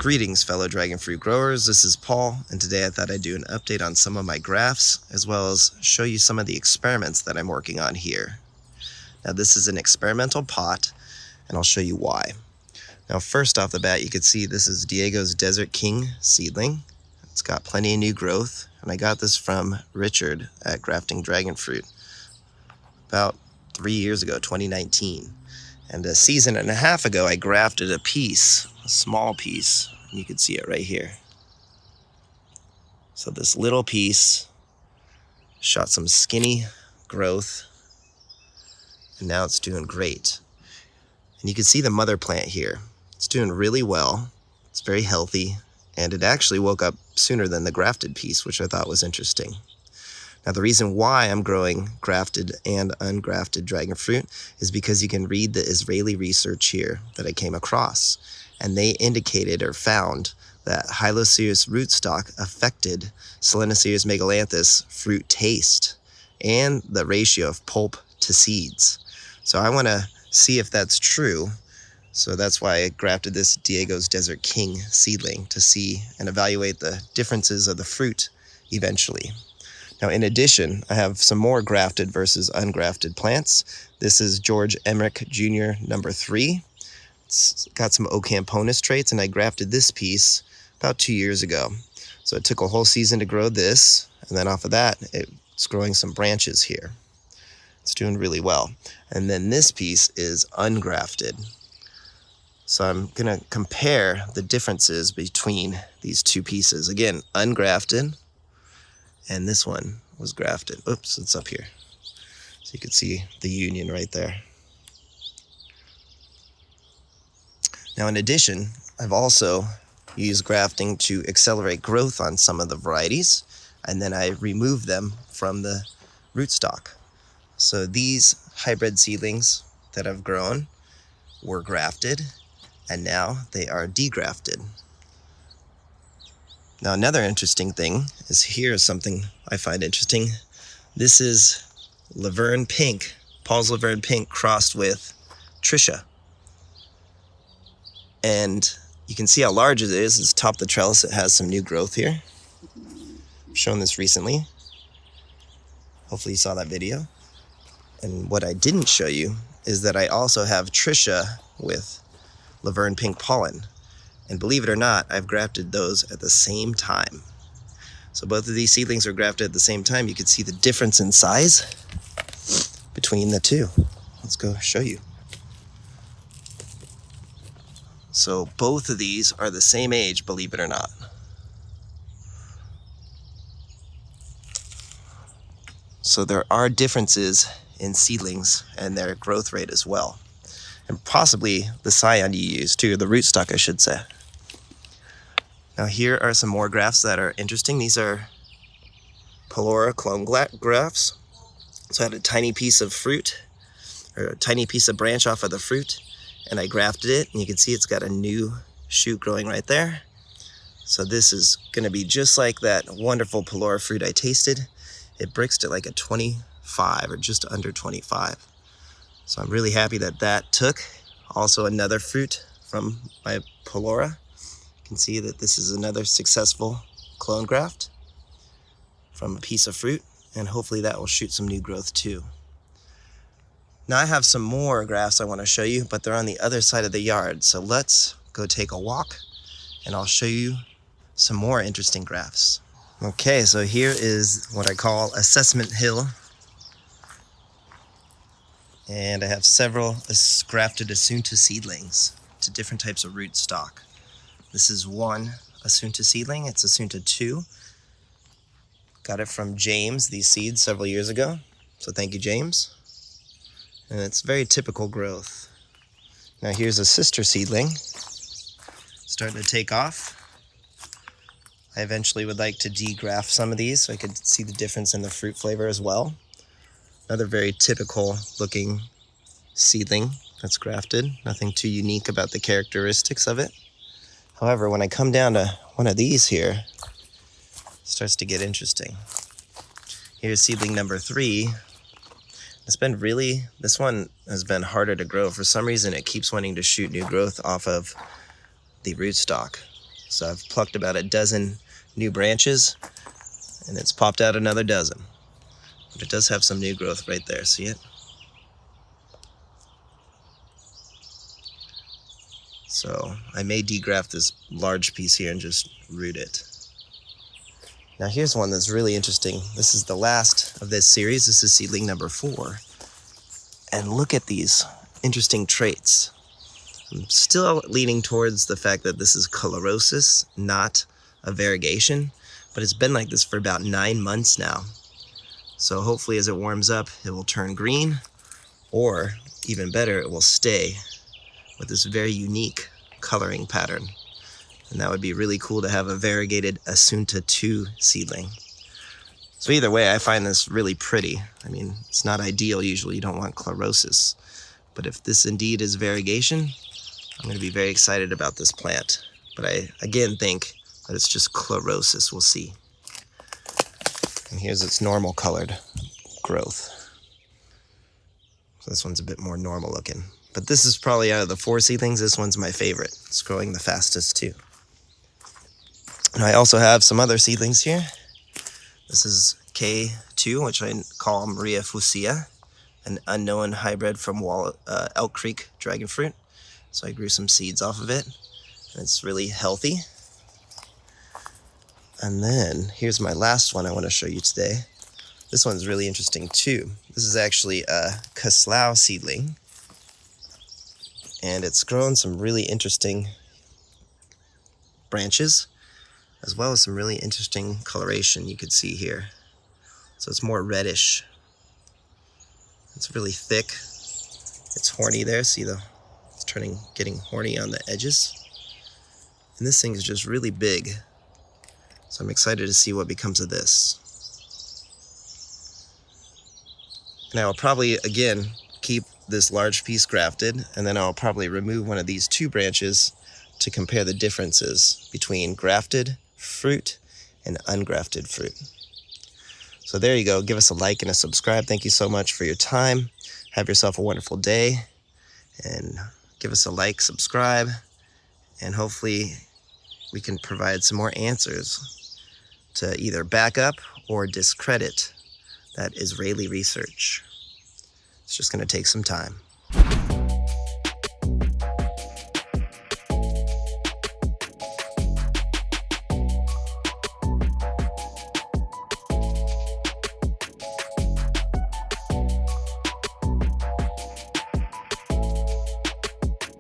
Greetings, fellow dragon fruit growers. This is Paul, and today I thought I'd do an update on some of my grafts, as well as show you some of the experiments that I'm working on here. Now, this is an experimental pot, and I'll show you why. Now, first off the bat, you can see this is Diego's Desert King seedling. It's got plenty of new growth, and I got this from Richard at Grafting Dragon Fruit about 3 years ago, 2019. And a season and a half ago, I grafted a piece, a small piece, and you can see it right here. So this little piece shot some skinny growth, and now it's doing great. And you can see the mother plant here. It's doing really well. It's very healthy, and it actually woke up sooner than the grafted piece, which I thought was interesting. Now, the reason why I'm growing grafted and ungrafted dragon fruit is because you can read the Israeli research here that I came across. And they indicated or found that Hyloceus rootstock affected Selenoceus megalanthus fruit taste and the ratio of pulp to seeds. So I want to see if that's true. So that's why I grafted this Diego's Desert King seedling to see and evaluate the differences of the fruit eventually. Now, in addition, I have some more grafted versus ungrafted plants. This is George Emmerich Jr. number 3. It's got some Ocamponus traits, and I grafted this piece about 2 years ago. So it took a whole season to grow this, and then off of that, it's growing some branches here. It's doing really well. And then this piece is ungrafted. So I'm gonna compare the differences between these two pieces. Again, ungrafted, and this one was grafted. Oops, it's up here. So you can see the union right there. Now, in addition, I've also used grafting to accelerate growth on some of the varieties, and then I remove them from the rootstock. So these hybrid seedlings that I've grown were grafted, and now they are degrafted. Now, another interesting thing is here's something I find interesting. This is Laverne Pink, Paul's Laverne Pink crossed with Tricia. And you can see how large it is. It's top of the trellis. It has some new growth here. I've shown this recently. Hopefully you saw that video. And what I didn't show you is that I also have Tricia with Laverne Pink pollen. And believe it or not, I've grafted those at the same time. So both of these seedlings are grafted at the same time. You can see the difference in size between the two. Let's go show you. So both of these are the same age, believe it or not. So there are differences in seedlings and their growth rate as well. And possibly the scion you use too, the rootstock I should say. Now here are some more grafts that are interesting. These are Pelora clone grafts. So I had a tiny piece of fruit, or a tiny piece of branch off of the fruit, and I grafted it, and you can see it's got a new shoot growing right there. So this is gonna be just like that wonderful Pelora fruit I tasted. It bricksed at like a 25 or just under 25. So I'm really happy that that took. Also another fruit from my Pelora. You can see that this is another successful clone graft from a piece of fruit, and hopefully that will shoot some new growth too. Now I have some more grafts I want to show you, but they're on the other side of the yard. So let's go take a walk and I'll show you some more interesting grafts. Okay, so here is what I call Assessment Hill. And I have several grafted Assunta seedlings to different types of rootstock. This is one Assunta seedling. It's Assunta 2. Got it from James, these seeds, several years ago. So thank you, James. And it's very typical growth. Now here's a sister seedling. Starting to take off. I eventually would like to degraft some of these so I could see the difference in the fruit flavor as well. Another very typical looking seedling that's grafted. Nothing too unique about the characteristics of it. However, when I come down to one of these here, it starts to get interesting. Here's seedling number 3. This one has been harder to grow. For some reason, it keeps wanting to shoot new growth off of the rootstock. So I've plucked about a dozen new branches, and it's popped out another dozen. But it does have some new growth right there, see it? So I may degraft this large piece here and just root it. Now here's one that's really interesting. This is the last of this series. This is seedling number 4. And look at these interesting traits. I'm still leaning towards the fact that this is chlorosis, not a variegation, but it's been like this for about 9 months now. So hopefully as it warms up, it will turn green, or even better, it will stay with this very unique coloring pattern. And that would be really cool to have a variegated Assunta 2 seedling. So either way, I find this really pretty. I mean, it's not ideal. Usually you don't want chlorosis. But if this indeed is variegation, I'm going to be very excited about this plant. But I, again, think that it's just chlorosis. We'll see. And here's its normal colored growth. So this one's a bit more normal looking. But this is probably, out of the 4 seedlings, this one's my favorite. It's growing the fastest too. And I also have some other seedlings here. This is K2, which I call Maria Fusia, an unknown hybrid from Elk Creek dragon fruit. So I grew some seeds off of it, and it's really healthy. And then here's my last one I want to show you today. This one's really interesting too. This is actually a Caslau seedling, and it's grown some really interesting branches, as well as some really interesting coloration you could see here. So it's more reddish. It's really thick. It's horny there. See it's getting horny on the edges. And this thing is just really big. So I'm excited to see what becomes of this. And I will probably, again, keep this large piece grafted, and then I'll probably remove one of these 2 branches to compare the differences between grafted fruit and ungrafted fruit. So there you go. Give us a like and a subscribe. Thank you so much for your time. Have yourself a wonderful day, and give us a like, subscribe, and hopefully we can provide some more answers to either back up or discredit that Israeli research. It's just going to take some time.